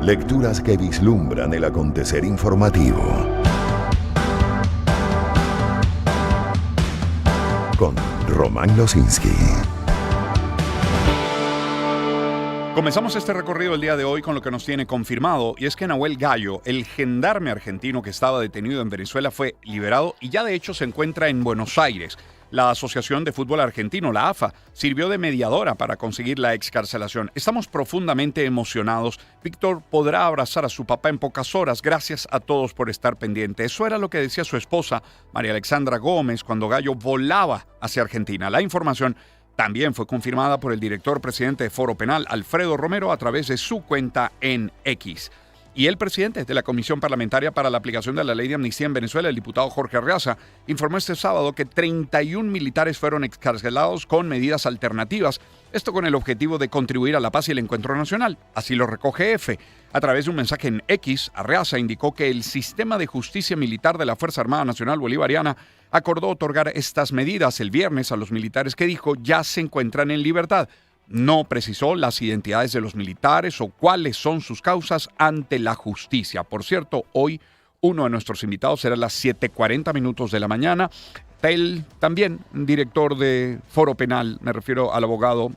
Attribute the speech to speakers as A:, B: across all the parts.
A: Lecturas que vislumbran el acontecer informativo. Con Román Losinski.
B: Comenzamos este recorrido el día de hoy con lo que nos tiene confirmado, y es que Nahuel Gallo, el gendarme argentino que estaba detenido en Venezuela, fue liberado y ya de hecho se encuentra en Buenos Aires. La Asociación de Fútbol Argentino, la AFA, sirvió de mediadora para conseguir la excarcelación. Estamos profundamente emocionados. Víctor podrá abrazar a su papá en pocas horas. Gracias a todos por estar pendientes. Eso era lo que decía su esposa, María Alexandra Gómez, cuando Gallo volaba hacia Argentina. La información también fue confirmada por el director presidente de Foro Penal, Alfredo Romero, a través de su cuenta en X. Y el presidente de la Comisión Parlamentaria para la Aplicación de la Ley de Amnistía en Venezuela, el diputado Jorge Arreaza, informó este sábado que 31 militares fueron excarcelados con medidas alternativas, esto con el objetivo de contribuir a la paz y el encuentro nacional. Así lo recoge EFE. A través de un mensaje en X, Arreaza indicó que el sistema de justicia militar de la Fuerza Armada Nacional Bolivariana acordó otorgar estas medidas el viernes a los militares que dijo ya se encuentran en libertad. No precisó las identidades de los militares o cuáles son sus causas ante la justicia. Por cierto, hoy uno de nuestros invitados será a las 7:40 minutos de la mañana. Él también, director de Foro Penal, me refiero al abogado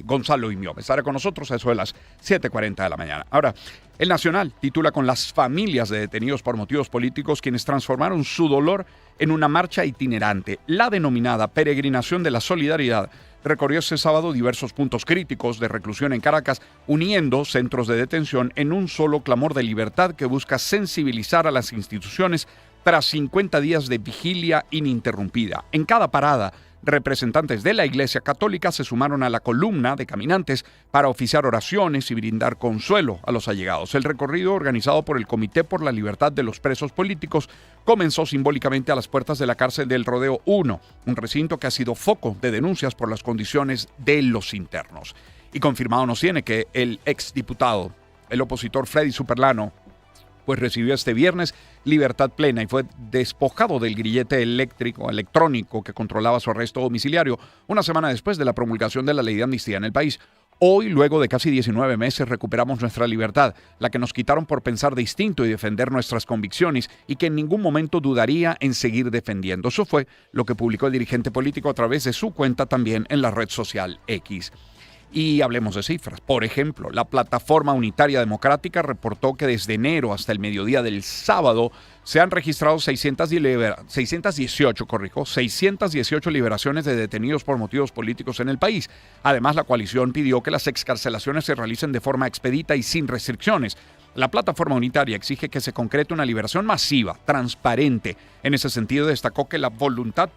B: Gonzalo Imiob. Estará con nosotros a eso de las 7:40 de la mañana. Ahora, el Nacional titula con las familias de detenidos por motivos políticos quienes transformaron su dolor en una marcha itinerante. La denominada Peregrinación de la Solidaridad recorrió este sábado diversos puntos críticos de reclusión en Caracas, uniendo centros de detención en un solo clamor de libertad que busca sensibilizar a las instituciones tras 50 días de vigilia ininterrumpida. En cada parada, representantes de la Iglesia Católica se sumaron a la columna de caminantes para oficiar oraciones y brindar consuelo a los allegados. El recorrido, organizado por el Comité por la Libertad de los Presos Políticos, comenzó simbólicamente a las puertas de la cárcel del Rodeo 1, un recinto que ha sido foco de denuncias por las condiciones de los internos. Y confirmado nos tiene que el exdiputado, el opositor Freddy Superlano, pues recibió este viernes libertad plena y fue despojado del grillete electrónico que controlaba su arresto domiciliario una semana después de la promulgación de la ley de amnistía en el país. Hoy, luego de casi 19 meses, recuperamos nuestra libertad, la que nos quitaron por pensar distinto y defender nuestras convicciones y que en ningún momento dudaría en seguir defendiendo. Eso fue lo que publicó el dirigente político a través de su cuenta también en la red social X. Y hablemos de cifras. Por ejemplo, la Plataforma Unitaria Democrática reportó que desde enero hasta el mediodía del sábado se han registrado 618 liberaciones de detenidos por motivos políticos en el país. Además, la coalición pidió que las excarcelaciones se realicen de forma expedita y sin restricciones. La Plataforma Unitaria exige que se concrete una liberación masiva, transparente. En ese sentido, destacó que la voluntad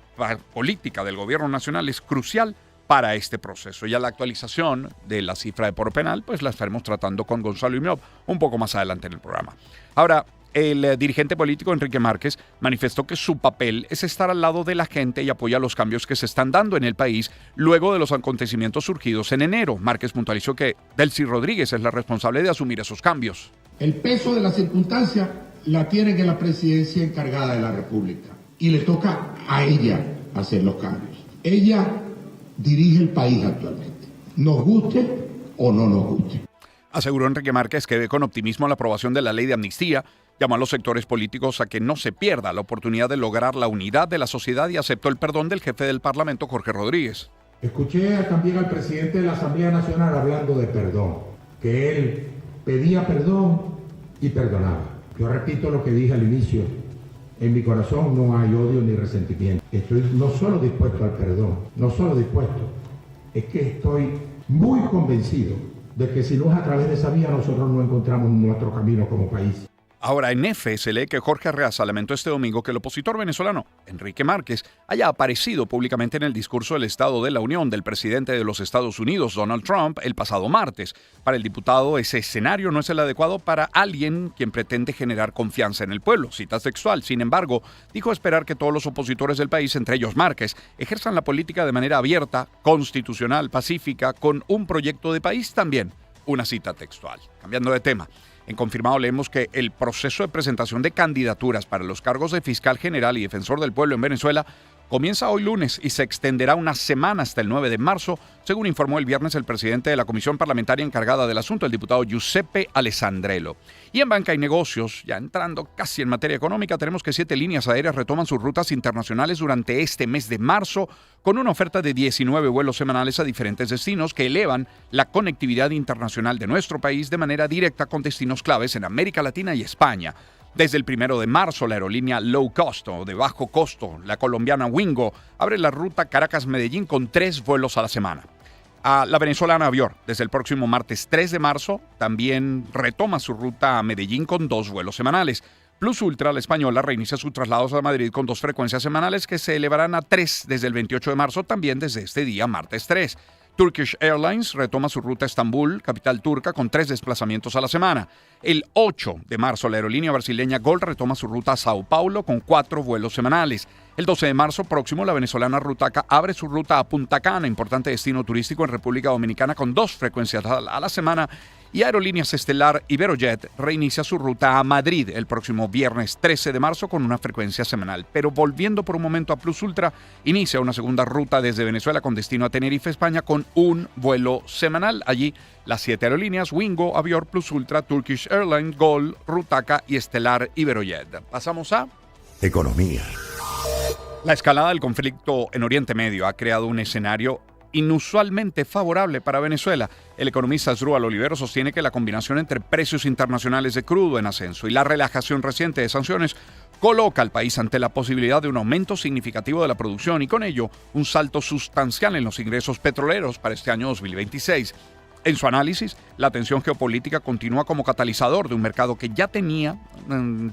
B: política del gobierno nacional es crucial para este proceso. Ya la actualización de la cifra de Foro Penal, pues la estaremos tratando con Gonzalo Imiob un poco más adelante en el programa. Ahora, el dirigente político Enrique Márquez manifestó que su papel es estar al lado de la gente y apoya los cambios que se están dando en el país luego de los acontecimientos surgidos en enero. Márquez puntualizó que Delcy Rodríguez es la responsable de asumir esos cambios.
C: El peso de la circunstancia la tiene en la presidencia encargada de la República y le toca a ella hacer los cambios. Ella dirige el país actualmente, nos guste o no nos guste.
B: Aseguró Enrique Márquez que ve con optimismo la aprobación de la ley de amnistía. Llamó a los sectores políticos a que no se pierda la oportunidad de lograr la unidad de la sociedad y aceptó el perdón del jefe del Parlamento, Jorge Rodríguez.
C: Escuché también al presidente de la Asamblea Nacional hablando de perdón, que él pedía perdón y perdonaba. Yo repito lo que dije al inicio. En mi corazón no hay odio ni resentimiento. Estoy no solo dispuesto al perdón, no solo dispuesto, es que estoy muy convencido de que si no es a través de esa vía nosotros no encontramos nuestro camino como país.
B: Ahora, en F se lee que Jorge Arreaza lamentó este domingo que el opositor venezolano, Enrique Márquez, haya aparecido públicamente en el discurso del Estado de la Unión del presidente de los Estados Unidos, Donald Trump, el pasado martes. Para el diputado, ese escenario no es el adecuado para alguien quien pretende generar confianza en el pueblo. Cita textual. Sin embargo, dijo esperar que todos los opositores del país, entre ellos Márquez, ejerzan la política de manera abierta, constitucional, pacífica, con un proyecto de país también. Una cita textual. Cambiando de tema. En confirmado leemos que el proceso de presentación de candidaturas para los cargos de fiscal general y defensor del pueblo en Venezuela comienza hoy lunes y se extenderá una semana hasta el 9 de marzo, según informó el viernes el presidente de la Comisión Parlamentaria encargada del asunto, el diputado Giuseppe Alessandrello. Y en banca y negocios, ya entrando casi en materia económica, tenemos que 7 líneas aéreas retoman sus rutas internacionales durante este mes de marzo, con una oferta de 19 vuelos semanales a diferentes destinos que elevan la conectividad internacional de nuestro país de manera directa con destinos claves en América Latina y España. Desde el 1 de marzo, la aerolínea low cost o de bajo costo, la colombiana Wingo, abre la ruta Caracas-Medellín con 3 vuelos a la semana. A la venezolana Avior, desde el próximo martes 3 de marzo, también retoma su ruta a Medellín con 2 vuelos semanales. Plus Ultra, la española, reinicia sus traslados a Madrid con 2 frecuencias semanales que se elevarán a 3 desde el 28 de marzo, también desde este día, martes 3. Turkish Airlines retoma su ruta a Estambul, capital turca, con 3 desplazamientos a la semana. El 8 de marzo, la aerolínea brasileña Gol retoma su ruta a Sao Paulo con 4 vuelos semanales. El 12 de marzo próximo, la venezolana Rutaca abre su ruta a Punta Cana, importante destino turístico en República Dominicana, con 2 frecuencias a la semana. Y Aerolíneas Estelar Iberojet reinicia su ruta a Madrid el próximo viernes 13 de marzo con una frecuencia semanal. Pero volviendo por un momento a Plus Ultra, inicia una segunda ruta desde Venezuela con destino a Tenerife, España, con un vuelo semanal. Allí las 7 aerolíneas, Wingo, Avior, Plus Ultra, Turkish Airlines, Gol, Rutaca y Estelar Iberojet. Pasamos a
A: Economía.
B: La escalada del conflicto en Oriente Medio ha creado un escenario inusualmente favorable para Venezuela. El economista Asdrúbal Olivero sostiene que la combinación entre precios internacionales de crudo en ascenso y la relajación reciente de sanciones coloca al país ante la posibilidad de un aumento significativo de la producción y con ello un salto sustancial en los ingresos petroleros para este año 2026. En su análisis, la tensión geopolítica continúa como catalizador de un mercado que ya tenía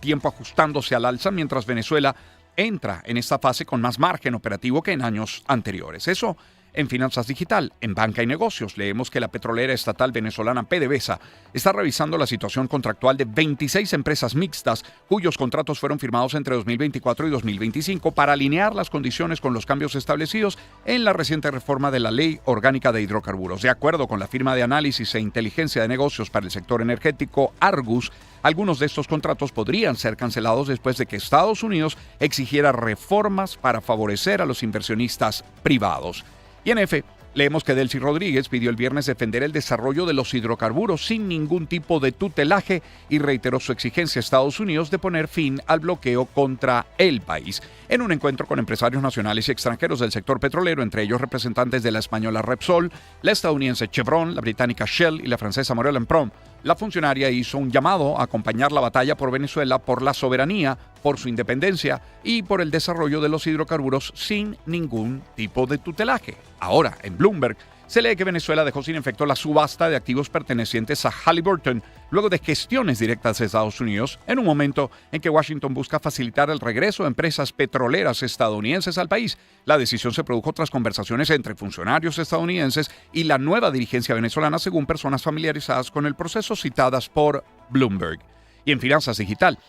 B: tiempo ajustándose al alza, mientras Venezuela entra en esta fase con más margen operativo que en años anteriores. Eso en Finanzas Digital. En Banca y Negocios leemos que la petrolera estatal venezolana PDVSA está revisando la situación contractual de 26 empresas mixtas cuyos contratos fueron firmados entre 2024 y 2025 para alinear las condiciones con los cambios establecidos en la reciente reforma de la Ley Orgánica de Hidrocarburos. De acuerdo con la firma de análisis e inteligencia de negocios para el sector energético Argus, algunos de estos contratos podrían ser cancelados después de que Estados Unidos exigiera reformas para favorecer a los inversionistas privados. Y en F, leemos que Delcy Rodríguez pidió el viernes defender el desarrollo de los hidrocarburos sin ningún tipo de tutelaje y reiteró su exigencia a Estados Unidos de poner fin al bloqueo contra el país. En un encuentro con empresarios nacionales y extranjeros del sector petrolero, entre ellos representantes de la española Repsol, la estadounidense Chevron, la británica Shell y la francesa Maurel & Prom, la funcionaria hizo un llamado a acompañar la batalla por Venezuela, por la soberanía, por su independencia y por el desarrollo de los hidrocarburos sin ningún tipo de tutelaje. Ahora, en Bloomberg, se lee que Venezuela dejó sin efecto la subasta de activos pertenecientes a Halliburton luego de gestiones directas de Estados Unidos, en un momento en que Washington busca facilitar el regreso de empresas petroleras estadounidenses al país. La decisión se produjo tras conversaciones entre funcionarios estadounidenses y la nueva dirigencia venezolana, según personas familiarizadas con el proceso citadas por Bloomberg. Y en Finanzas Digital,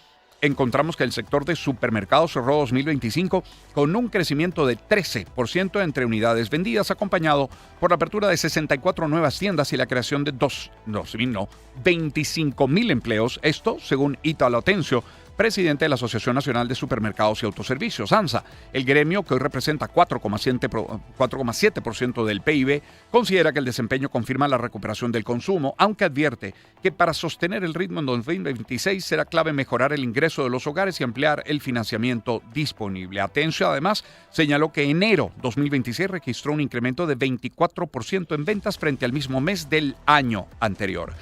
B: encontramos que el sector de supermercados cerró 2025 con un crecimiento de 13% entre unidades vendidas, acompañado por la apertura de 64 nuevas tiendas y la creación de 25,000 empleos. Esto, según Ítalo Atencio, presidente de la Asociación Nacional de Supermercados y Autoservicios, ANSA. El gremio, que hoy representa 4,7% del PIB, considera que el desempeño confirma la recuperación del consumo, aunque advierte que para sostener el ritmo en 2026 será clave mejorar el ingreso de los hogares y ampliar el financiamiento disponible. Atencio, además, señaló que enero 2026 registró un incremento de 24% en ventas frente al mismo mes del año anterior.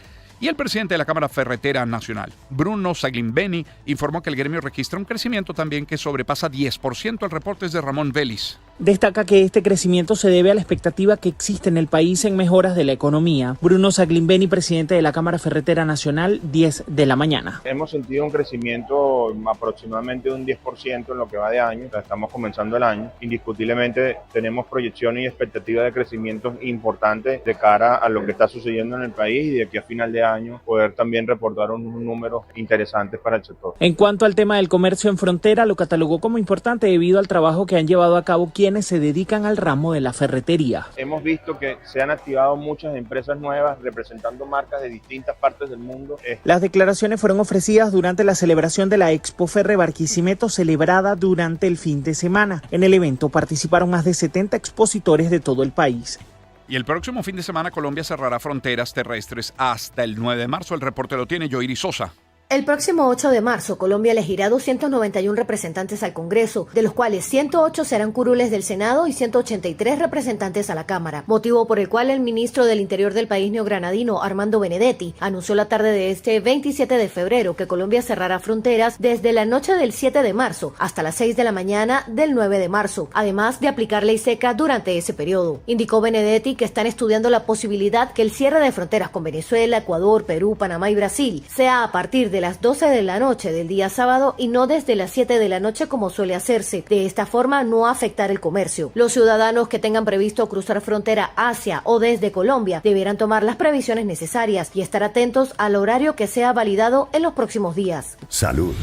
B: Y el presidente de la Cámara Ferretera Nacional, Bruno Saglimbeni, informó que el gremio registra un crecimiento también que sobrepasa 10%. El reporte es de Ramón Vélez.
D: Destaca que este crecimiento se debe a la expectativa que existe en el país en mejoras de la economía. Bruno Saglimbeni, presidente de la Cámara Ferretera Nacional, 10 de la mañana.
E: Hemos sentido un crecimiento aproximadamente de un 10% en lo que va de año. Estamos comenzando el año. Indiscutiblemente tenemos proyecciones y expectativas de crecimiento importantes de cara a lo que está sucediendo en el país y de aquí a final de año poder también reportar unos números interesantes para el sector.
D: En cuanto al tema del comercio en frontera, lo catalogó como importante debido al trabajo que han llevado a cabo quienes quienes se dedican al ramo de la ferretería.
E: Hemos visto que se han activado muchas empresas nuevas representando marcas de distintas partes del mundo.
D: Las declaraciones fueron ofrecidas durante la celebración de la Expo Ferre Barquisimeto celebrada durante el fin de semana. En el evento participaron más de 70 expositores de todo el país.
B: Y el próximo fin de semana Colombia cerrará fronteras terrestres hasta el 9 de marzo. El reporte lo tiene Yoiri Sosa.
F: El próximo 8 de marzo, Colombia elegirá 291 representantes al Congreso, de los cuales 108 serán curules del Senado y 183 representantes a la Cámara, motivo por el cual el ministro del Interior del país neogranadino, Armando Benedetti, anunció la tarde de este 27 de febrero que Colombia cerrará fronteras desde la noche del 7 de marzo hasta las 6 de la mañana del 9 de marzo, además de aplicar ley seca durante ese periodo. Indicó Benedetti que están estudiando la posibilidad que el cierre de fronteras con Venezuela, Ecuador, Perú, Panamá y Brasil sea a partir de las 12 de la noche del día sábado y no desde las 7 de la noche como suele hacerse. De esta forma no afectar el comercio. Los ciudadanos que tengan previsto cruzar frontera hacia o desde Colombia deberán tomar las previsiones necesarias y estar atentos al horario que sea validado en los próximos días.
A: Salud.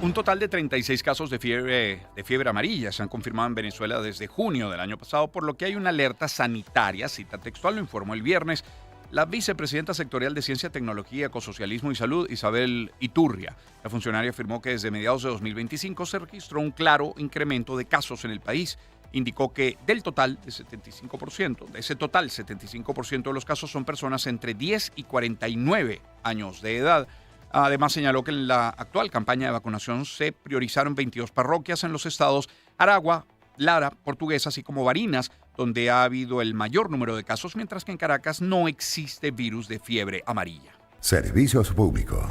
B: Un total de 36 casos de fiebre amarilla se han confirmado en Venezuela desde junio del año pasado, por lo que hay una alerta sanitaria, cita textual, lo informó el viernes la vicepresidenta sectorial de Ciencia, Tecnología, Ecosocialismo y Salud, Isabel Iturria. La funcionaria afirmó que desde mediados de 2025 se registró un claro incremento de casos en el país. Indicó que del total, de ese total, 75% de los casos son personas entre 10 y 49 años de edad. Además, señaló que en la actual campaña de vacunación se priorizaron 22 parroquias en los estados Aragua, Lara, Portuguesa, así como Barinas, donde ha habido el mayor número de casos, mientras que en Caracas no existe virus de fiebre amarilla.
A: Servicios públicos.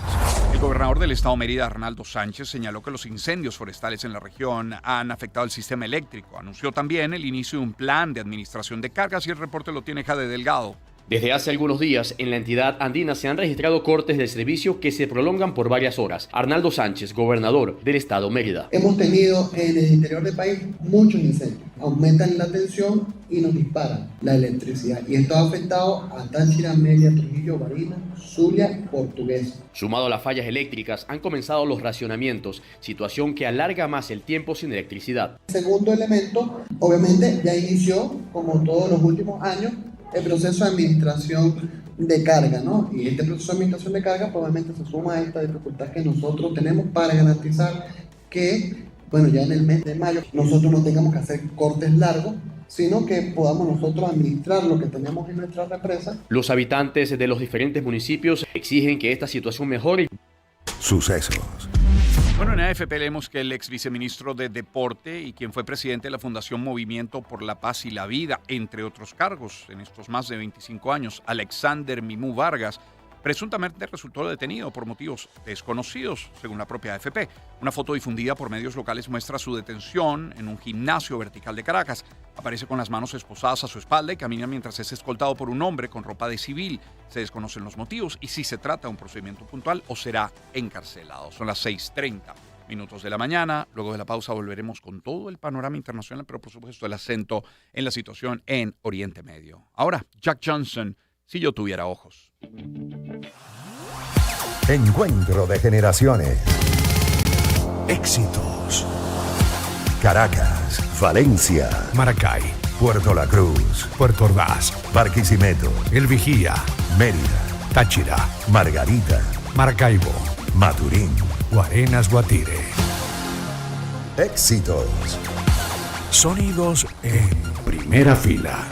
B: El gobernador del estado Mérida, Arnaldo Sánchez, señaló que los incendios forestales en la región han afectado el sistema eléctrico. Anunció también el inicio de un plan de administración de cargas y el reporte lo tiene Jade Delgado.
G: Desde hace algunos días, en la entidad andina se han registrado cortes del servicio que se prolongan por varias horas. Arnaldo Sánchez, gobernador del estado Mérida.
H: Hemos tenido en el interior del país muchos incendios. Aumentan la tensión y nos disparan la electricidad. Y esto ha afectado a Táchira, Mérida, Trujillo, Barinas, Zulia, Portuguesa.
G: Sumado a las fallas eléctricas, han comenzado los racionamientos, situación que alarga más el tiempo sin electricidad.
H: Segundo elemento, obviamente ya inició, como todos los últimos años, el proceso de administración de carga, ¿no? Y este proceso de administración de carga probablemente se suma a esta dificultad que nosotros tenemos para garantizar que, bueno, ya en el mes de mayo nosotros no tengamos que hacer cortes largos, sino que podamos nosotros administrar lo que tenemos en nuestra represa.
G: Los habitantes de los diferentes municipios exigen que esta situación mejore.
A: Sucesos.
B: Bueno, en AFP leemos que el ex viceministro de Deporte y quien fue presidente de la Fundación Movimiento por la Paz y la Vida, entre otros cargos en estos más de 25 años, Alexander Mimú Vargas, presuntamente resultó detenido por motivos desconocidos, según la propia AFP. Una foto difundida por medios locales muestra su detención en un gimnasio vertical de Caracas. Aparece con las manos esposadas a su espalda y camina mientras es escoltado por un hombre con ropa de civil. Se desconocen los motivos y si se trata de un procedimiento puntual o será encarcelado. Son las 6:30 de la mañana. Luego de la pausa volveremos con todo el panorama internacional, pero por supuesto el acento en la situación en Oriente Medio. Ahora, Jack Johnson, Si yo tuviera ojos.
A: Encuentro de generaciones. Éxitos. Caracas, Valencia,
I: Maracay,
A: Puerto La Cruz,
I: Puerto Ordaz,
A: Barquisimeto,
I: El Vigía,
A: Mérida,
I: Táchira,
A: Margarita,
I: Maracaibo,
A: Maturín.
I: Guarenas, Guatire.
A: Éxitos.
I: Sonidos en primera fila.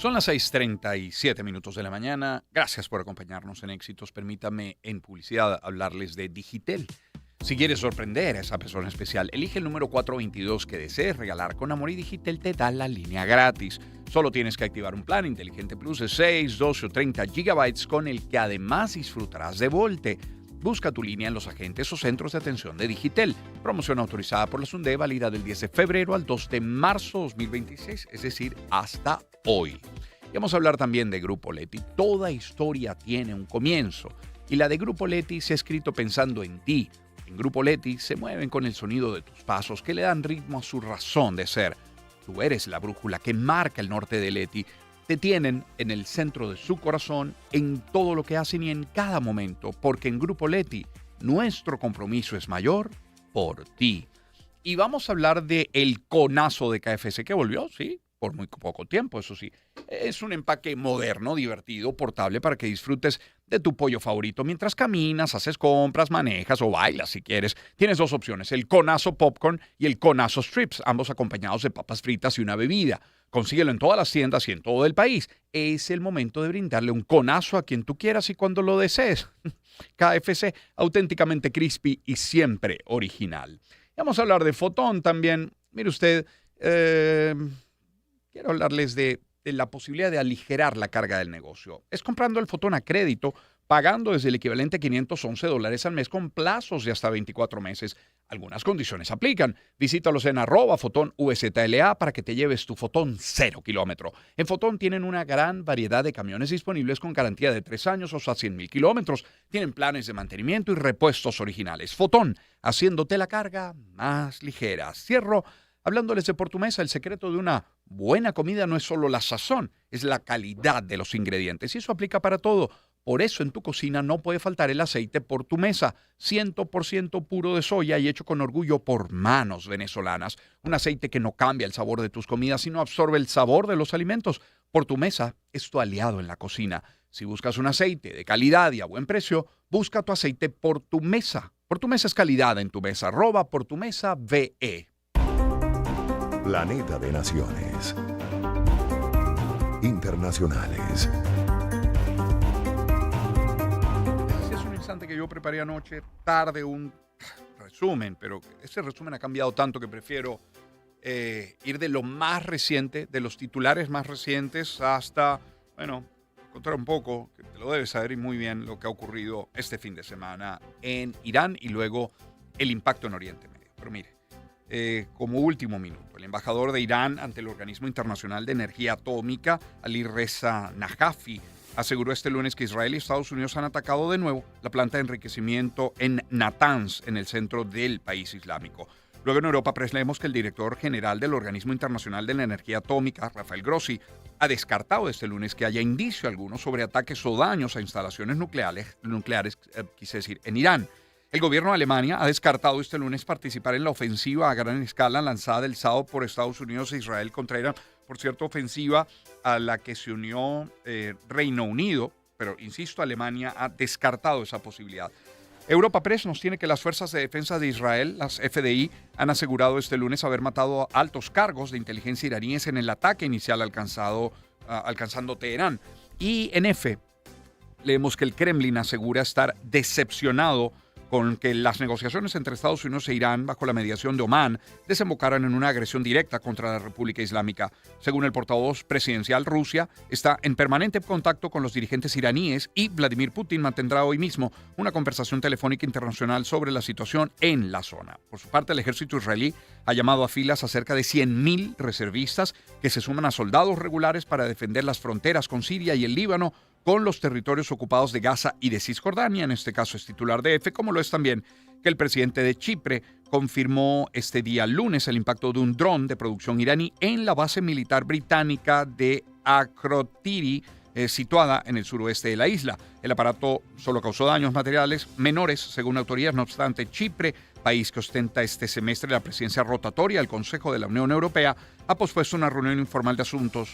B: Son las 6:37 minutos de la mañana. Gracias por acompañarnos en Éxitos. Permítame en publicidad hablarles de Digitel. Si quieres sorprender a esa persona especial, elige el número 422 que desees regalar con amor y Digitel te da la línea gratis. Solo tienes que activar un plan Inteligente Plus de 6, 12 o 30 gigabytes con el que además disfrutarás de Volte. Busca tu línea en los agentes o centros de atención de Digitel. Promoción autorizada por la SUNDE, válida del 10 de febrero al 2 de marzo 2026, es decir, hasta hoy. Y vamos a hablar también de Grupo Leti. Toda historia tiene un comienzo y la de Grupo Leti se ha escrito pensando en ti. En Grupo Leti se mueven con el sonido de tus pasos que le dan ritmo a su razón de ser. Tú eres la brújula que marca el norte de Leti. Te tienen en el centro de su corazón, en todo lo que hacen y en cada momento, porque en Grupo Leti nuestro compromiso es mayor por ti. Y vamos a hablar de el conazo de KFC que volvió, sí, por muy poco tiempo, eso sí. Es un empaque moderno, divertido, portable para que disfrutes de tu pollo favorito mientras caminas, haces compras, manejas o bailas si quieres. Tienes dos opciones, el conazo popcorn y el conazo strips, ambos acompañados de papas fritas y una bebida. Consíguelo en todas las tiendas y en todo el país. Es el momento de brindarle un conazo a quien tú quieras y cuando lo desees. KFC, auténticamente crispy y siempre original. Vamos a hablar de Fotón también. Mire usted, quiero hablarles de la posibilidad de aligerar la carga del negocio. Es comprando el Fotón a crédito, pagando desde el equivalente a $511 al mes con plazos de hasta 24 meses. Algunas condiciones aplican. Visítalos en @FotónUSTLA para que te lleves tu Fotón 0 kilómetro. En Fotón tienen una gran variedad de camiones disponibles con garantía de 3 años o hasta 100,000 kilómetros. Tienen planes de mantenimiento y repuestos originales. Fotón, haciéndote la carga más ligera. Cierro hablándoles de Por Tu Mesa. El secreto de una buena comida no es solo la sazón, es la calidad de los ingredientes. Y eso aplica para todo. Por eso en tu cocina no puede faltar el aceite Por Tu Mesa, 100% puro de soya y hecho con orgullo por manos venezolanas. Un aceite que no cambia el sabor de tus comidas, sino absorbe el sabor de los alimentos. Por Tu Mesa es tu aliado en la cocina. Si buscas un aceite de calidad y a buen precio, busca tu aceite Por Tu Mesa. Por Tu Mesa es calidad en tu mesa. @PorTuMesaVE.
A: Planeta de Naciones. Internacionales.
B: Es un instante que yo preparé anoche, tarde, un resumen, pero ese resumen ha cambiado tanto que prefiero ir de lo más reciente, de los titulares más recientes, hasta, bueno, contar un poco, que te lo debes saber y muy bien, lo que ha ocurrido este fin de semana en Irán y luego el impacto en Oriente Medio. Pero mire, como último minuto, el embajador de Irán ante el Organismo Internacional de Energía Atómica, Ali Reza Najafi, aseguró este lunes que Israel y Estados Unidos han atacado de nuevo la planta de enriquecimiento en Natanz, en el centro del país islámico. Luego en Europa leemos que el director general del Organismo Internacional de la Energía Atómica, Rafael Grossi, ha descartado este lunes que haya indicio alguno sobre ataques o daños a instalaciones nucleares, quise decir, en Irán. El gobierno de Alemania ha descartado este lunes participar en la ofensiva a gran escala lanzada el sábado por Estados Unidos e Israel contra Irán. Por cierto, ofensiva a la que se unió Reino Unido, pero insisto, Alemania ha descartado esa posibilidad. Europa Press nos tiene que las fuerzas de defensa de Israel, las FDI, han asegurado este lunes haber matado a altos cargos de inteligencia iraníes en el ataque inicial alcanzando Teherán. Y en F, leemos que el Kremlin asegura estar decepcionado con que las negociaciones entre Estados Unidos e Irán, bajo la mediación de Omán, desembocaran en una agresión directa contra la República Islámica. Según el portavoz presidencial, Rusia está en permanente contacto con los dirigentes iraníes y Vladimir Putin mantendrá hoy mismo una conversación telefónica internacional sobre la situación en la zona. Por su parte, el ejército israelí ha llamado a filas a cerca de 100,000 reservistas que se suman a soldados regulares para defender las fronteras con Siria y el Líbano, con los territorios ocupados de Gaza y de Cisjordania. En este caso es titular de EFE, como lo es también que el presidente de Chipre confirmó este día lunes el impacto de un dron de producción iraní en la base militar británica de Akrotiri, situada en el suroeste de la isla. El aparato solo causó daños materiales menores, según autoridades. No obstante, Chipre, país que ostenta este semestre la presidencia rotatoria del Consejo de la Unión Europea, ha pospuesto una reunión informal de asuntos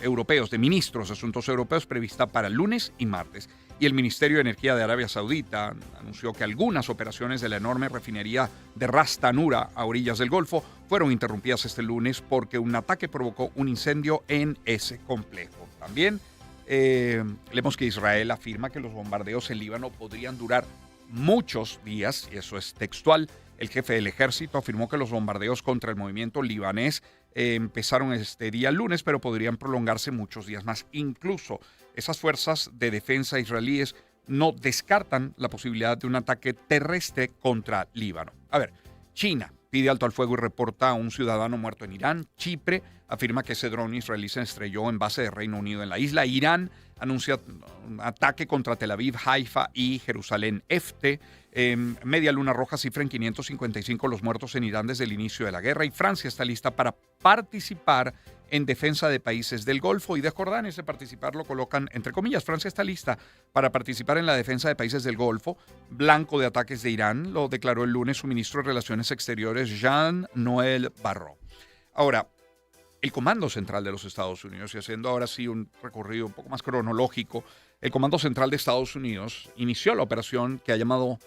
B: europeos, de ministros de asuntos europeos, prevista para el lunes y martes. Y el Ministerio de Energía de Arabia Saudita anunció que algunas operaciones de la enorme refinería de Ras Tanura a orillas del Golfo fueron interrumpidas este lunes porque un ataque provocó un incendio en ese complejo. También leemos que Israel afirma que los bombardeos en Líbano podrían durar muchos días, y eso es textual. El jefe del ejército afirmó que los bombardeos contra el movimiento libanés empezaron este día lunes, pero podrían prolongarse muchos días más. Incluso esas fuerzas de defensa israelíes no descartan la posibilidad de un ataque terrestre contra Líbano. A ver, China pide alto al fuego y reporta a un ciudadano muerto en Irán. Chipre afirma que ese dron israelí se estrelló en base de Reino Unido en la isla. Irán anuncia un ataque contra Tel Aviv, Haifa y Jerusalén Este. Media Luna Roja cifra en 555 los muertos en Irán desde el inicio de la guerra, y Francia está lista para participar en defensa de países del Golfo, y de Jordania. Ese participar lo colocan entre comillas. Francia está lista para participar en la defensa de países del Golfo, blanco de ataques de Irán, lo declaró el lunes su ministro de Relaciones Exteriores, Jean-Noël Barrot. Ahora, el Comando Central de los Estados Unidos, y haciendo ahora sí un recorrido un poco más cronológico, el Comando Central de Estados Unidos inició la operación que ha llamado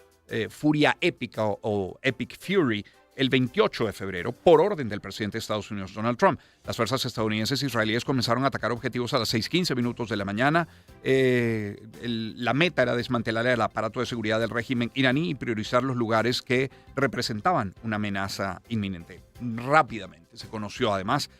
B: Furia Épica o Epic Fury el 28 de febrero, por orden del presidente de Estados Unidos, Donald Trump. Las fuerzas estadounidenses e israelíes comenzaron a atacar objetivos a las 6:15 minutos de la mañana. La meta era desmantelar el aparato de seguridad del régimen iraní y priorizar los lugares que representaban una amenaza inminente. Rápidamente se conoció, además,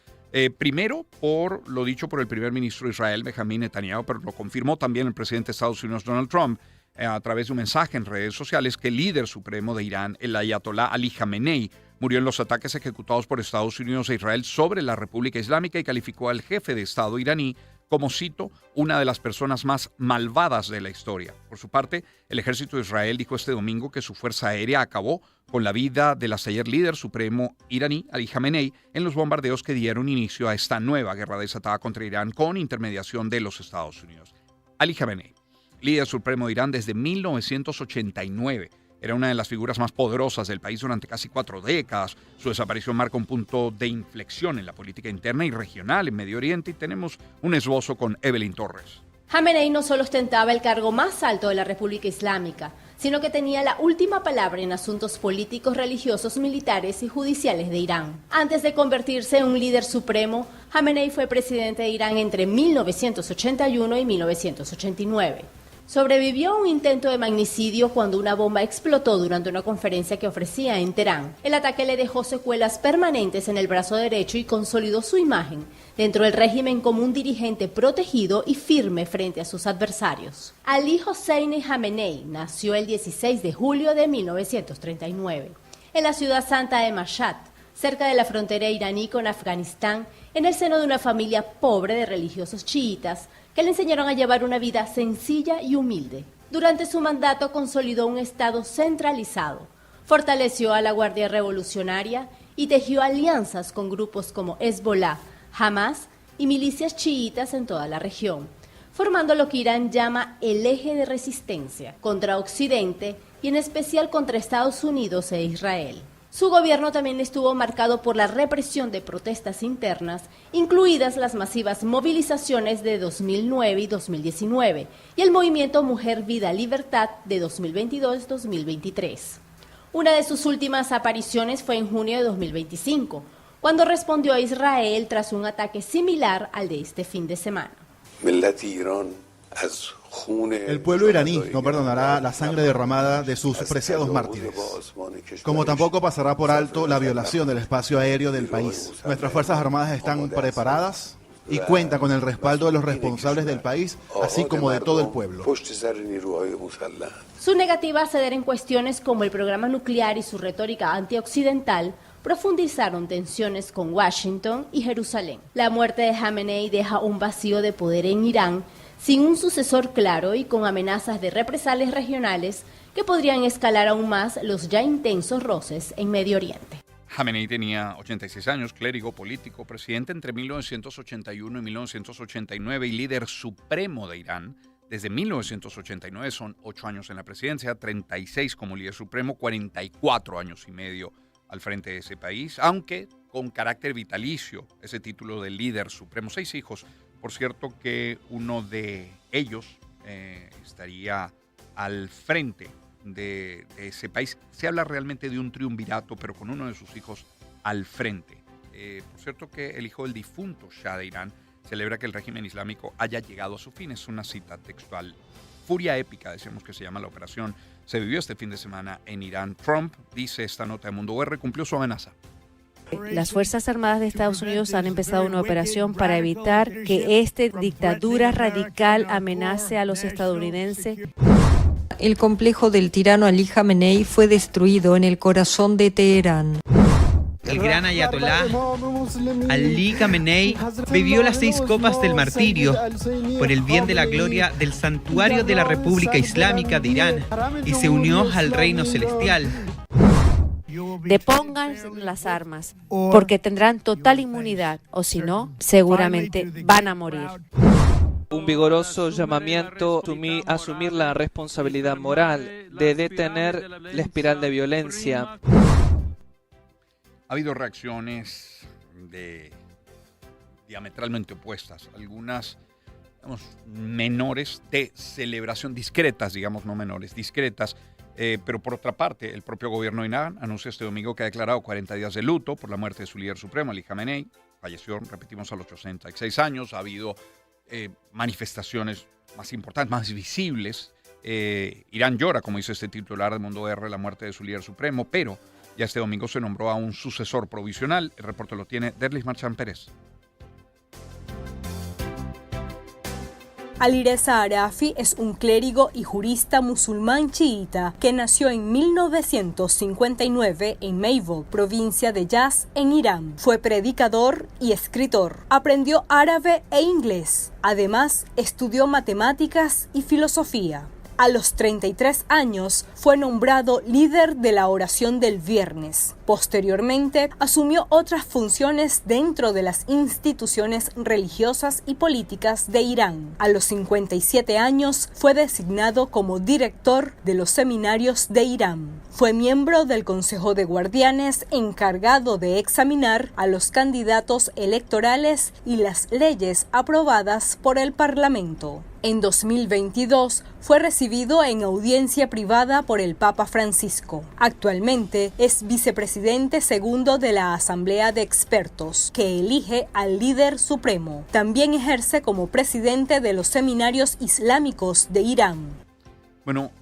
B: primero por lo dicho por el primer ministro de Israel, Benjamin Netanyahu, pero lo confirmó también el presidente de Estados Unidos, Donald Trump, a través de un mensaje en redes sociales, que el líder supremo de Irán, el ayatolá Ali Khamenei, murió en los ataques ejecutados por Estados Unidos e Israel sobre la República Islámica, y calificó al jefe de Estado iraní como, cito, una de las personas más malvadas de la historia. Por su parte, el ejército de Israel dijo este domingo que su fuerza aérea acabó con la vida del hasta ayer líder supremo iraní, Ali Khamenei, en los bombardeos que dieron inicio a esta nueva guerra desatada contra Irán con intermediación de los Estados Unidos. Ali Khamenei, líder supremo de Irán desde 1989, era una de las figuras más poderosas del país durante casi 4 décadas. Su desaparición marca un punto de inflexión en la política interna y regional en Medio Oriente, y tenemos un esbozo con Evelyn Torres.
J: Khamenei no solo ostentaba el cargo más alto de la República Islámica, sino que tenía la última palabra en asuntos políticos, religiosos, militares y judiciales de Irán. Antes de convertirse en un líder supremo, Khamenei fue presidente de Irán entre 1981 y 1989. Sobrevivió a un intento de magnicidio cuando una bomba explotó durante una conferencia que ofrecía en Teherán. El ataque le dejó secuelas permanentes en el brazo derecho y consolidó su imagen dentro del régimen como un dirigente protegido y firme frente a sus adversarios. Ali Hosseini Khamenei nació el 16 de julio de 1939 en la ciudad santa de Mashhad, cerca de la frontera iraní con Afganistán, en el seno de una familia pobre de religiosos chiitas que le enseñaron a llevar una vida sencilla y humilde. Durante su mandato consolidó un Estado centralizado, fortaleció a la Guardia Revolucionaria y tejió alianzas con grupos como Hezbollah, Hamas y milicias chiitas en toda la región, formando lo que Irán llama el eje de resistencia contra Occidente y en especial contra Estados Unidos e Israel. Su gobierno también estuvo marcado por la represión de protestas internas, incluidas las masivas movilizaciones de 2009 y 2019, y el movimiento Mujer, Vida, Libertad de 2022-2023. Una de sus últimas apariciones fue en junio de 2025, cuando respondió a Israel tras un ataque similar al de este fin de semana.
K: El pueblo iraní no perdonará la sangre derramada de sus preciados mártires, como tampoco pasará por alto la violación del espacio aéreo del país. Nuestras Fuerzas Armadas están preparadas y cuentan con el respaldo de los responsables del país, así como de todo el pueblo.
J: Su negativa a ceder en cuestiones como el programa nuclear y su retórica antioccidental profundizaron tensiones con Washington y Jerusalén. La muerte de Khamenei deja un vacío de poder en Irán, sin un sucesor claro y con amenazas de represalias regionales que podrían escalar aún más los ya intensos roces en Medio Oriente.
B: Jamenei tenía 86 años, clérigo, político, presidente entre 1981 y 1989 y líder supremo de Irán. Desde 1989 son 8 años en la presidencia, 36 como líder supremo, 44 años y medio al frente de ese país, aunque con carácter vitalicio, ese título de líder supremo. 6 hijos, por cierto que uno de ellos estaría al frente de ese país. Se habla realmente de un triunvirato, pero con uno de sus hijos al frente. Por cierto que el hijo del difunto Shah de Irán celebra que el régimen islámico haya llegado a su fin. Es una cita textual. Furia épica, decimos que se llama la operación. Se vivió este fin de semana en Irán. Trump, dice esta nota de Mundo UR, cumplió su amenaza.
L: Las Fuerzas Armadas de Estados Unidos han empezado una operación para evitar que esta dictadura radical amenace a los estadounidenses.
M: El complejo del tirano Ali Khamenei fue destruido en el corazón de Teherán.
N: El gran ayatolá Ali Khamenei bebió las 6 copas del martirio por el bien de la gloria del santuario de la República Islámica de Irán y se unió al reino celestial.
L: Depongan las armas, porque tendrán total inmunidad, o si no, seguramente van a morir.
O: Un vigoroso llamamiento a asumir la responsabilidad moral de detener la espiral de violencia.
B: Ha habido reacciones diametralmente opuestas, algunas menores de celebración, discretas, digamos, no menores, discretas. Pero por otra parte, el propio gobierno de Irán anunció este domingo que ha declarado 40 días de luto por la muerte de su líder supremo, Ali Khamenei. Falleció, repetimos, a los 86 años. Ha habido manifestaciones más importantes, más visibles. Irán llora, como dice este titular de Mundo R, la muerte de su líder supremo, pero ya este domingo se nombró a un sucesor provisional. El reporte lo tiene Derlis Marchán Pérez.
P: Alireza Arafi es un clérigo y jurista musulmán chiita que nació en 1959 en Mayville, provincia de Yazd, en Irán. Fue predicador y escritor. Aprendió árabe e inglés. Además, estudió matemáticas y filosofía. A los 33 años fue nombrado líder de la oración del viernes. Posteriormente, asumió otras funciones dentro de las instituciones religiosas y políticas de Irán. A los 57 años fue designado como director de los seminarios de Irán. Fue miembro del Consejo de Guardianes encargado de examinar a los candidatos electorales y las leyes aprobadas por el Parlamento. En 2022 fue recibido en audiencia privada por el Papa Francisco. Actualmente es vicepresidente segundo de la Asamblea de Expertos, que elige al líder supremo. También ejerce como presidente de los seminarios islámicos de Irán.
B: Bueno,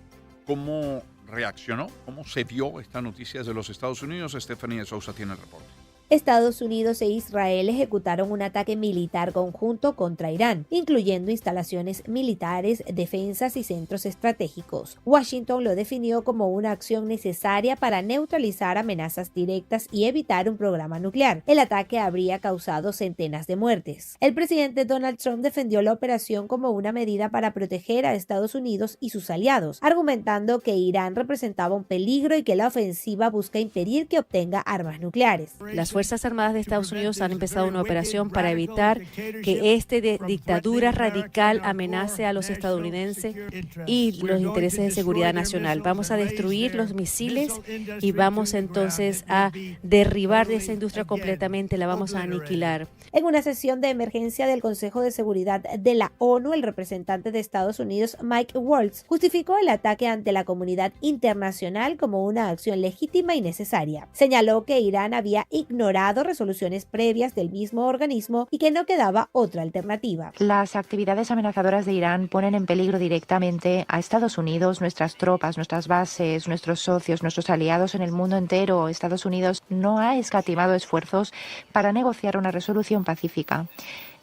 B: ¿cómo reaccionó? ¿Cómo se vio esta noticia de los Estados Unidos? Stephanie de Sousa tiene el reporte.
Q: Estados Unidos e Israel ejecutaron un ataque militar conjunto contra Irán, incluyendo instalaciones militares, defensas y centros estratégicos. Washington lo definió como una acción necesaria para neutralizar amenazas directas y evitar un programa nuclear. El ataque habría causado centenas de muertes. El presidente Donald Trump defendió la operación como una medida para proteger a Estados Unidos y sus aliados, argumentando que Irán representaba un peligro y que la ofensiva busca impedir que obtenga armas nucleares.
L: Las Fuerzas Armadas de Estados Unidos han empezado una operación para evitar que esta dictadura radical amenace a los estadounidenses y los intereses de seguridad nacional. Vamos a destruir los misiles y vamos entonces a derribar esa industria completamente, la vamos a aniquilar.
Q: En una sesión de emergencia del Consejo de Seguridad de la ONU, el representante de Estados Unidos, Mike Waltz, justificó el ataque ante la comunidad internacional como una acción legítima y necesaria. Señaló que Irán había ignorado resoluciones previas del mismo organismo y que no quedaba otra alternativa.
R: Las actividades amenazadoras de Irán ponen en peligro directamente a Estados Unidos, nuestras tropas, nuestras bases, nuestros socios, nuestros aliados en el mundo entero. Estados Unidos no ha escatimado esfuerzos para negociar una resolución pacífica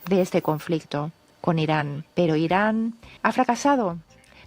R: de este conflicto con Irán, pero Irán ha fracasado,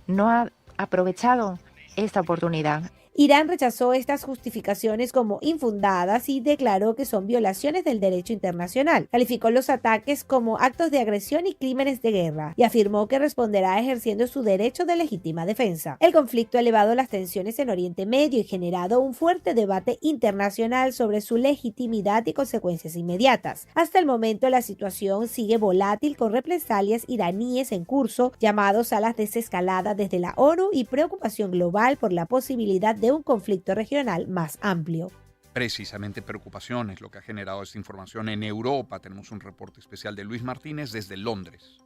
R: no ha aprovechado esta oportunidad.
Q: Irán rechazó estas justificaciones como infundadas y declaró que son violaciones del derecho internacional. Calificó los ataques como actos de agresión y crímenes de guerra y afirmó que responderá ejerciendo su derecho de legítima defensa. El conflicto ha elevado las tensiones en Oriente Medio y generado un fuerte debate internacional sobre su legitimidad y consecuencias inmediatas. Hasta el momento la situación sigue volátil con represalias iraníes en curso, llamados a la desescalada desde la ONU y preocupación global por la posibilidad de un conflicto regional más amplio.
B: Precisamente preocupación es lo que ha generado esta información en Europa. Tenemos un reporte especial de Luis Martínez desde Londres.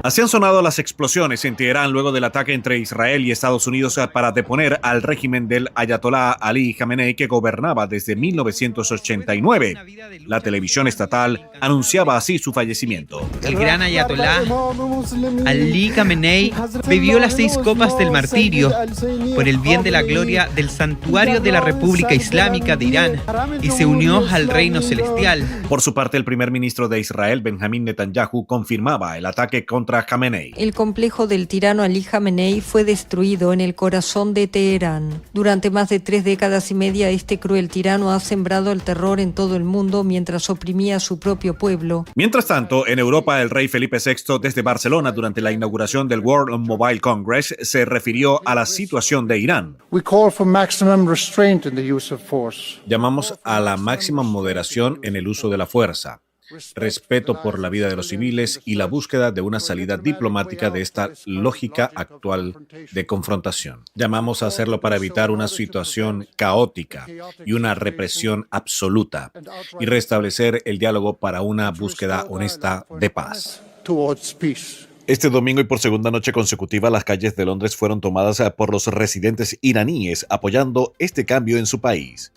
S: Así han sonado las explosiones en Teherán luego del ataque entre Israel y Estados Unidos para deponer al régimen del Ayatolá Ali Khamenei, que gobernaba desde 1989. La televisión estatal anunciaba así su fallecimiento.
N: El gran Ayatolá Ali Khamenei bebió las 6 copas del martirio por el bien de la gloria del santuario de la República Islámica de Irán y se unió al reino celestial.
S: Por su parte, el primer ministro de Israel, Benjamín Netanyahu, confirmaba el ataque contra Khamenei.
M: El complejo del tirano Ali Khamenei fue destruido en el corazón de Teherán. Durante más de 3 décadas y media, este cruel tirano ha sembrado el terror en todo el mundo mientras oprimía a su propio pueblo.
S: Mientras tanto, en Europa, el rey Felipe VI, desde Barcelona, durante la inauguración del World Mobile Congress, se refirió a la situación de Irán. Llamamos a la máxima moderación en el uso de la fuerza, respeto por la vida de los civiles y la búsqueda de una salida diplomática de esta lógica actual de confrontación. Llamamos a hacerlo para evitar una situación caótica y una represión absoluta y restablecer el diálogo para una búsqueda honesta de paz. Este domingo y por segunda noche consecutiva, las calles de Londres fueron tomadas por los residentes iraníes apoyando este cambio en su país.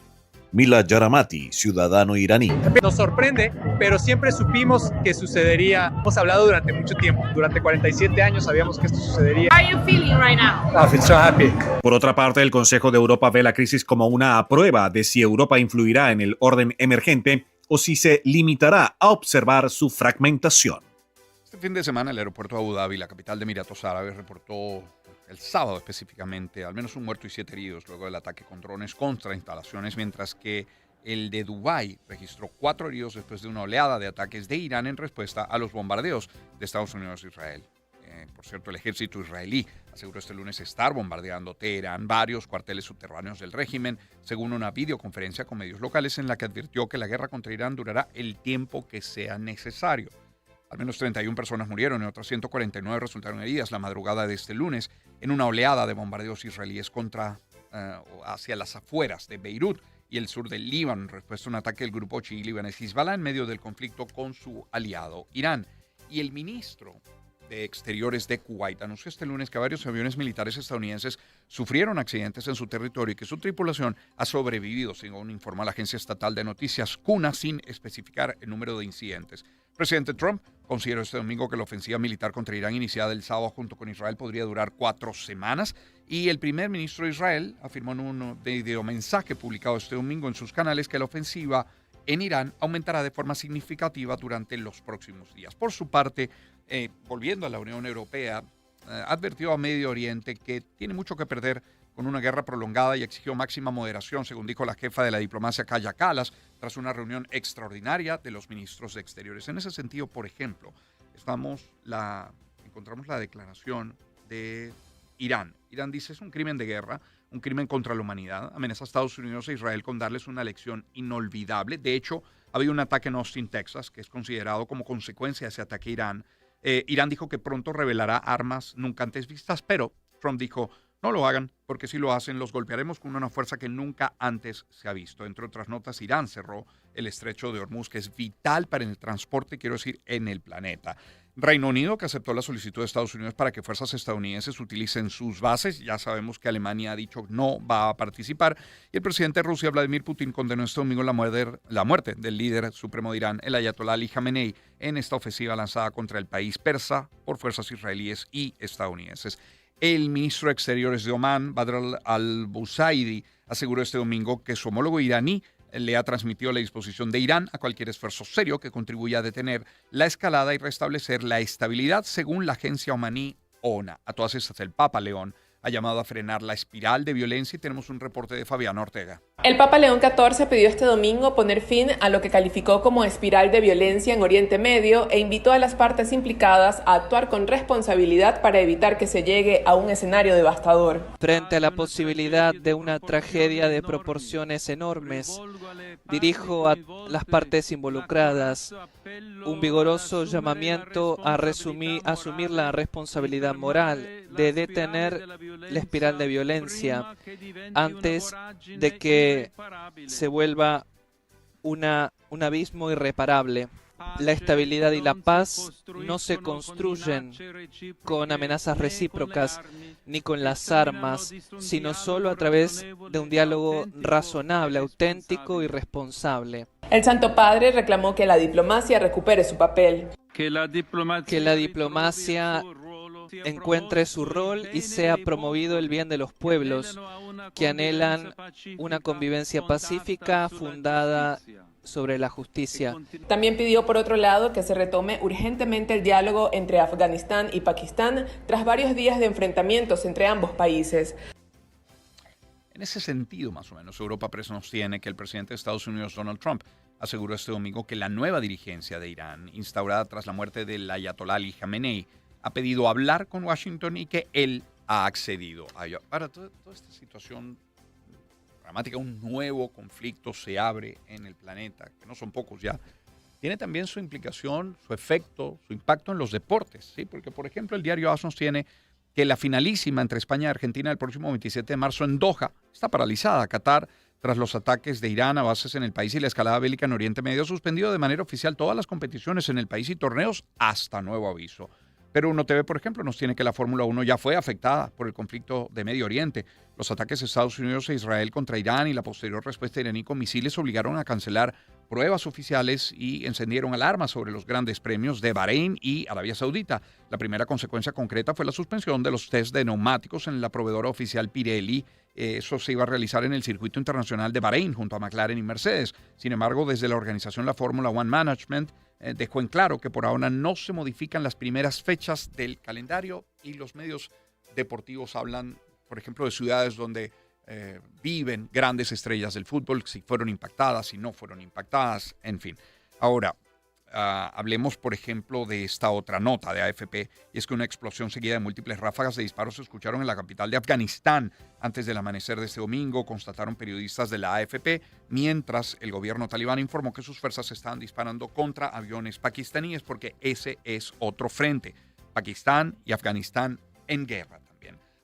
S: Mila Yaramati, ciudadano iraní.
T: Nos sorprende, pero siempre supimos que sucedería. Hemos hablado durante mucho tiempo. Durante 47 años sabíamos que esto sucedería.
U: How are you feeling right now?
T: I feel so happy.
S: Por otra parte, el Consejo de Europa ve la crisis como una prueba de si Europa influirá en el orden emergente o si se limitará a observar su fragmentación.
B: Este fin de semana, el aeropuerto de Abu Dhabi, la capital de Emiratos Árabes, reportó el sábado específicamente al menos un muerto y 7 heridos luego del ataque con drones contra instalaciones, mientras que el de Dubái registró 4 heridos después de una oleada de ataques de Irán en respuesta a los bombardeos de Estados Unidos e Israel. Por cierto, el ejército israelí aseguró este lunes estar bombardeando Teherán, varios cuarteles subterráneos del régimen, según una videoconferencia con medios locales en la que advirtió que la guerra contra Irán durará el tiempo que sea necesario. Al menos 31 personas murieron y otras 149 resultaron heridas la madrugada de este lunes en una oleada de bombardeos israelíes hacia las afueras de Beirut y el sur del Líbano en respuesta a un ataque del grupo chií libanés Hezbollah en medio del conflicto con su aliado Irán. Y el ministro de Exteriores de Kuwait anunció este lunes que varios aviones militares estadounidenses sufrieron accidentes en su territorio y que su tripulación ha sobrevivido, según informa la agencia estatal de noticias CUNA, sin especificar el número de incidentes. El presidente Trump consideró este domingo que la ofensiva militar contra Irán iniciada el sábado junto con Israel podría durar 4 semanas y el primer ministro de Israel afirmó en un videomensaje publicado este domingo en sus canales que la ofensiva en Irán aumentará de forma significativa durante los próximos días. Por su parte, volviendo a la Unión Europea, advirtió a Medio Oriente que tiene mucho que perder con una guerra prolongada y exigió máxima moderación, según dijo la jefa de la diplomacia Kaja Kallas, tras una reunión extraordinaria de los ministros de Exteriores. En ese sentido, por ejemplo, encontramos la declaración de Irán. Irán dice es un crimen de guerra, un crimen contra la humanidad. Amenaza a Estados Unidos e Israel con darles una lección inolvidable. De hecho, ha habido un ataque en Austin, Texas, que es considerado como consecuencia de ese ataque a Irán. Irán dijo que pronto revelará armas nunca antes vistas, pero Trump dijo, no lo hagan, porque si lo hacen, los golpearemos con una fuerza que nunca antes se ha visto. Entre otras notas, Irán cerró el estrecho de Hormuz, que es vital para el transporte, quiero decir, en el planeta. Reino Unido, que aceptó la solicitud de Estados Unidos para que fuerzas estadounidenses utilicen sus bases. Ya sabemos que Alemania ha dicho no va a participar. Y el presidente de Rusia, Vladimir Putin, condenó este domingo la muerte del líder supremo de Irán, el Ayatolá Ali Khamenei, en esta ofensiva lanzada contra el país persa por fuerzas israelíes y estadounidenses. El ministro de Exteriores de Omán, Badr al-Busaidi, aseguró este domingo que su homólogo iraní le ha transmitido la disposición de Irán a cualquier esfuerzo serio que contribuya a detener la escalada y restablecer la estabilidad, según la agencia omaní ONA. A todas estas, el Papa León ha llamado a frenar la espiral de violencia y tenemos un reporte de Fabiana Ortega.
U: El Papa León XIV pidió este domingo poner fin a lo que calificó como espiral de violencia en Oriente Medio e invitó a las partes implicadas a actuar con responsabilidad para evitar que se llegue a un escenario devastador.
O: Frente a la posibilidad de una tragedia de proporciones enormes, dirijo a las partes involucradas un vigoroso llamamiento a asumir la responsabilidad moral de detener la espiral de violencia antes de que se vuelva un abismo irreparable. La estabilidad y la paz no se construyen con amenazas recíprocas ni con las armas, sino solo a través de un diálogo razonable, auténtico y responsable.
U: El Santo Padre reclamó que la diplomacia recupere su papel.
O: Que la diplomacia encuentre su rol y sea promovido el bien de los pueblos que anhelan una convivencia pacífica fundada sobre la justicia.
U: También pidió, por otro lado, que se retome urgentemente el diálogo entre Afganistán y Pakistán tras varios días de enfrentamientos entre ambos países.
B: En ese sentido, más o menos, Europa Press nos tiene que el presidente de Estados Unidos, Donald Trump, aseguró este domingo que la nueva dirigencia de Irán, instaurada tras la muerte del ayatolá Ali Khamenei, ha pedido hablar con Washington y que él ha accedido a ello. Para toda esta situación dramática, un nuevo conflicto se abre en el planeta, que no son pocos ya. Tiene también su implicación, su efecto, su impacto en los deportes, ¿sí? Porque, por ejemplo, el diario AS nos tiene que la finalísima entre España y Argentina el próximo 27 de marzo en Doha está paralizada. Qatar, tras los ataques de Irán a bases en el país y la escalada bélica en Oriente Medio, ha suspendido de manera oficial todas las competiciones en el país y torneos hasta nuevo aviso. Pero Uno TV, por ejemplo, nos tiene que la Fórmula 1 ya fue afectada por el conflicto de Medio Oriente. Los ataques de Estados Unidos e Israel contra Irán y la posterior respuesta iraní con misiles obligaron a cancelar pruebas oficiales y encendieron alarmas sobre los grandes premios de Bahrein y Arabia Saudita. La primera consecuencia concreta fue la suspensión de los test de neumáticos en la proveedora oficial Pirelli. Eso se iba a realizar en el circuito internacional de Bahrein junto a McLaren y Mercedes. Sin embargo, desde la organización La Fórmula One Management dejó en claro que por ahora no se modifican las primeras fechas del calendario y los medios deportivos hablan, por ejemplo, de ciudades donde viven grandes estrellas del fútbol, si fueron impactadas, si no fueron impactadas, en fin. Ahora, hablemos, por ejemplo, de esta otra nota de AFP, y es que una explosión seguida de múltiples ráfagas de disparos se escucharon en la capital de Afganistán antes del amanecer de este domingo, constataron periodistas de la AFP, mientras el gobierno talibán informó que sus fuerzas estaban disparando contra aviones pakistaníes, porque ese es otro frente, Pakistán y Afganistán en guerra.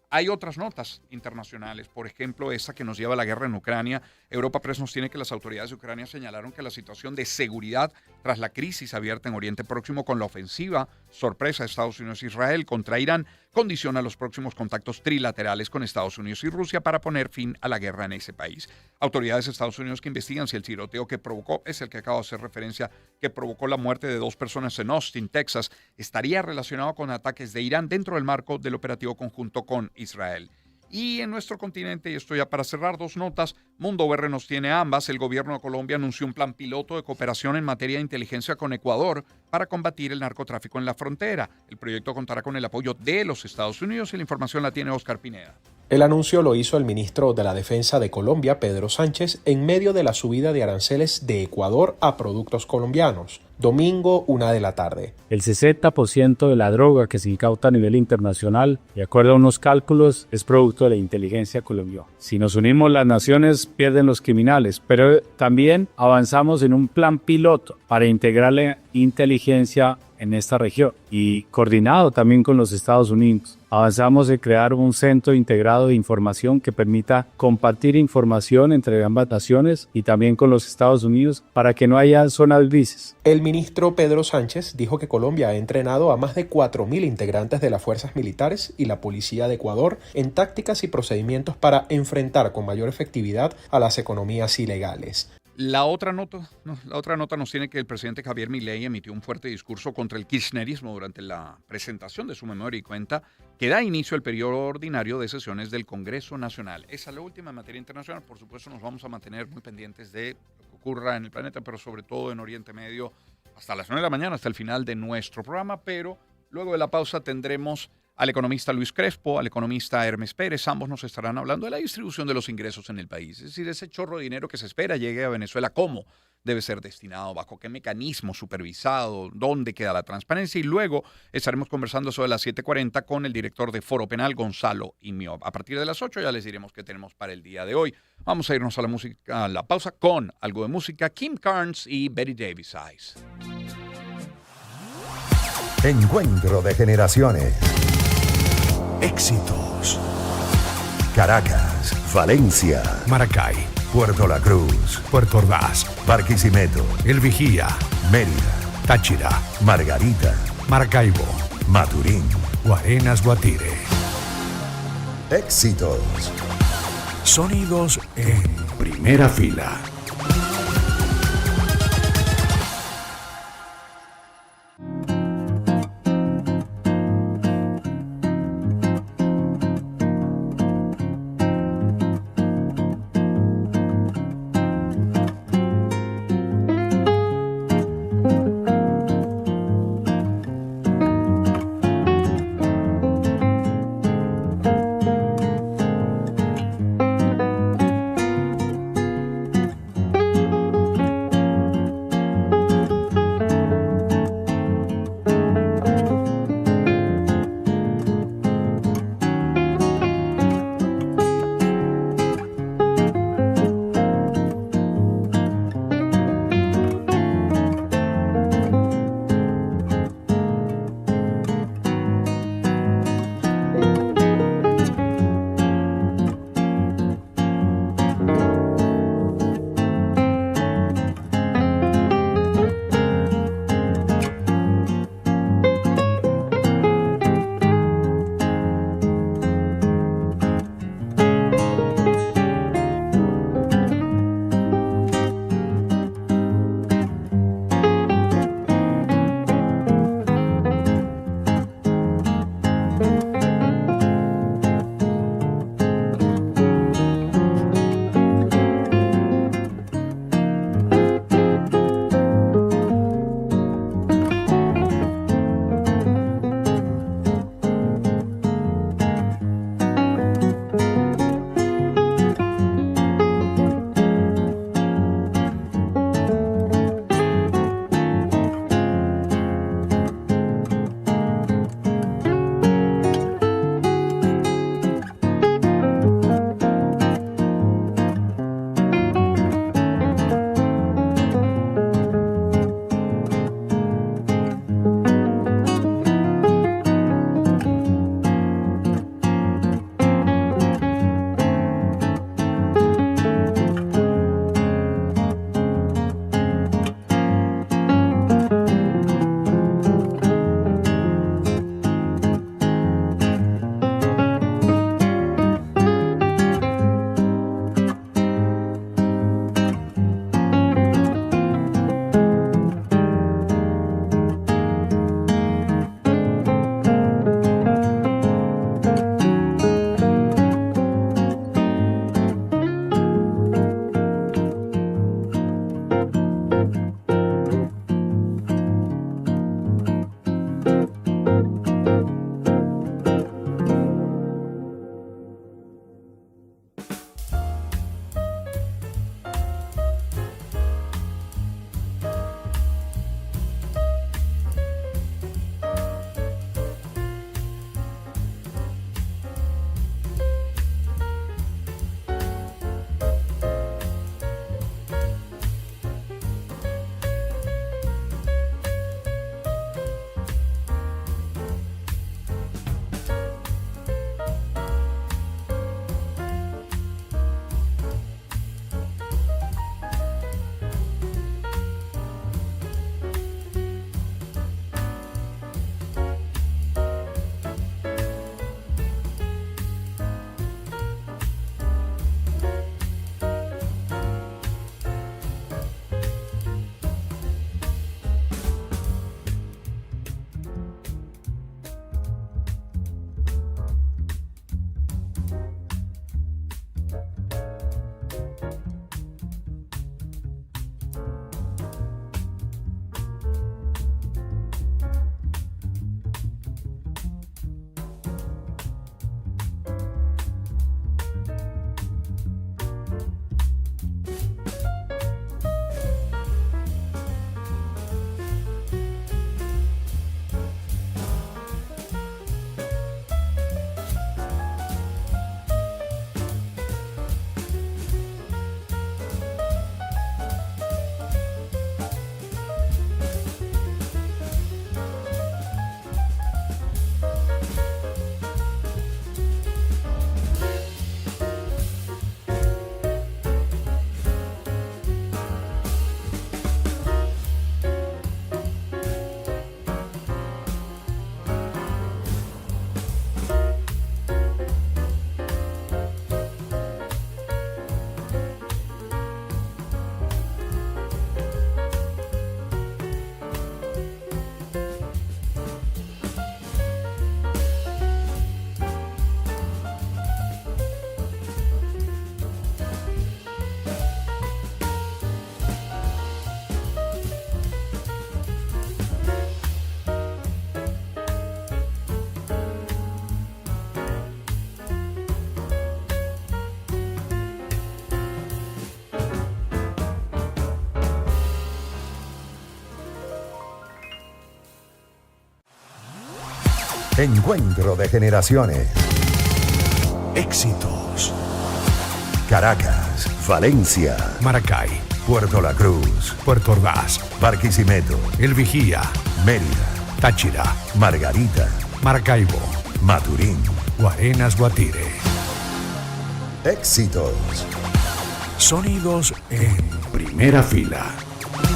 B: Hay otras notas internacionales, por ejemplo, esa que nos lleva a la guerra en Ucrania. Europa Press nos tiene que las autoridades de Ucrania señalaron que la situación de seguridad tras la crisis abierta en Oriente Próximo con la ofensiva sorpresa de Estados Unidos e Israel contra Irán condiciona los próximos contactos trilaterales con Estados Unidos y Rusia para poner fin a la guerra en ese país. Autoridades de Estados Unidos que investigan si el tiroteo que provocó, es el que acabo de hacer referencia, que provocó la muerte de 2 personas en Austin, Texas, estaría relacionado con ataques de Irán dentro del marco del operativo conjunto con Israel. Y en nuestro continente, y esto ya para cerrar, 2 notas, Mundo VR nos tiene ambas. El gobierno de Colombia anunció un plan piloto de cooperación en materia de inteligencia con Ecuador para combatir el narcotráfico en la frontera. El proyecto contará con el apoyo de los Estados Unidos y la información la tiene Oscar Pineda.
V: El anuncio lo hizo el ministro de la Defensa de Colombia, Pedro Sánchez, en medio de la subida de aranceles de Ecuador a productos colombianos. Domingo, 1 de la tarde.
W: El 60% de la droga que se incauta a nivel internacional, de acuerdo a unos cálculos, es producto de la inteligencia colombiana. Si nos unimos las naciones, pierden los criminales, pero también avanzamos en un plan piloto para integrar la inteligencia en esta región y coordinado también con los Estados Unidos. Avanzamos en crear un centro integrado de información que permita compartir información entre ambas naciones y también con los Estados Unidos para que no haya zonas grises.
V: El ministro Pedro Sánchez dijo que Colombia ha entrenado a más de 4.000 integrantes de las fuerzas militares y la policía de Ecuador en tácticas y procedimientos para enfrentar con mayor efectividad a las economías ilegales.
B: La otra nota nos tiene que el presidente Javier Milei emitió un fuerte discurso contra el kirchnerismo durante la presentación de su memoria y cuenta que da inicio al periodo ordinario de sesiones del Congreso Nacional. Esa es la última en materia internacional. Por supuesto, nos vamos a mantener muy pendientes de lo que ocurra en el planeta, pero sobre todo en Oriente Medio, hasta las 9 de la mañana, hasta el final de nuestro programa. Pero luego de la pausa tendremos al economista Luis Crespo, al economista Hermes Pérez. Ambos nos estarán hablando de la distribución de los ingresos en el país. Es decir, ese chorro de dinero que se espera llegue a Venezuela, ¿cómo debe ser destinado? ¿Bajo qué mecanismo supervisado? ¿Dónde queda la transparencia? Y luego estaremos conversando sobre las 7:40 con el director de Foro Penal, Gonzalo Imiob. A partir de las 8 ya les diremos qué tenemos para el día de hoy. Vamos a irnos a la música, a la pausa con algo de música. Kim Carnes y Betty Davis Eyes.
A: Encuentro de generaciones.
I: Éxitos.
A: Caracas, Valencia,
I: Maracay,
A: Puerto La Cruz,
I: Puerto Ordaz,
A: Barquisimeto,
I: El Vigía,
A: Mérida,
I: Táchira,
A: Margarita,
I: Maracaibo,
A: Maturín.
I: Guarenas, Guatire.
A: Éxitos.
I: Sonidos en primera fila.
A: Encuentro de generaciones.
I: Éxitos.
A: Caracas, Valencia,
I: Maracay,
A: Puerto La Cruz,
I: Puerto Ordaz,
A: Barquisimeto,
I: El Vigía,
A: Mérida,
I: Táchira,
A: Margarita,
I: Maracaibo,
A: Maturín.
I: Guarenas, Guatire.
A: Éxitos.
I: Sonidos en primera fila.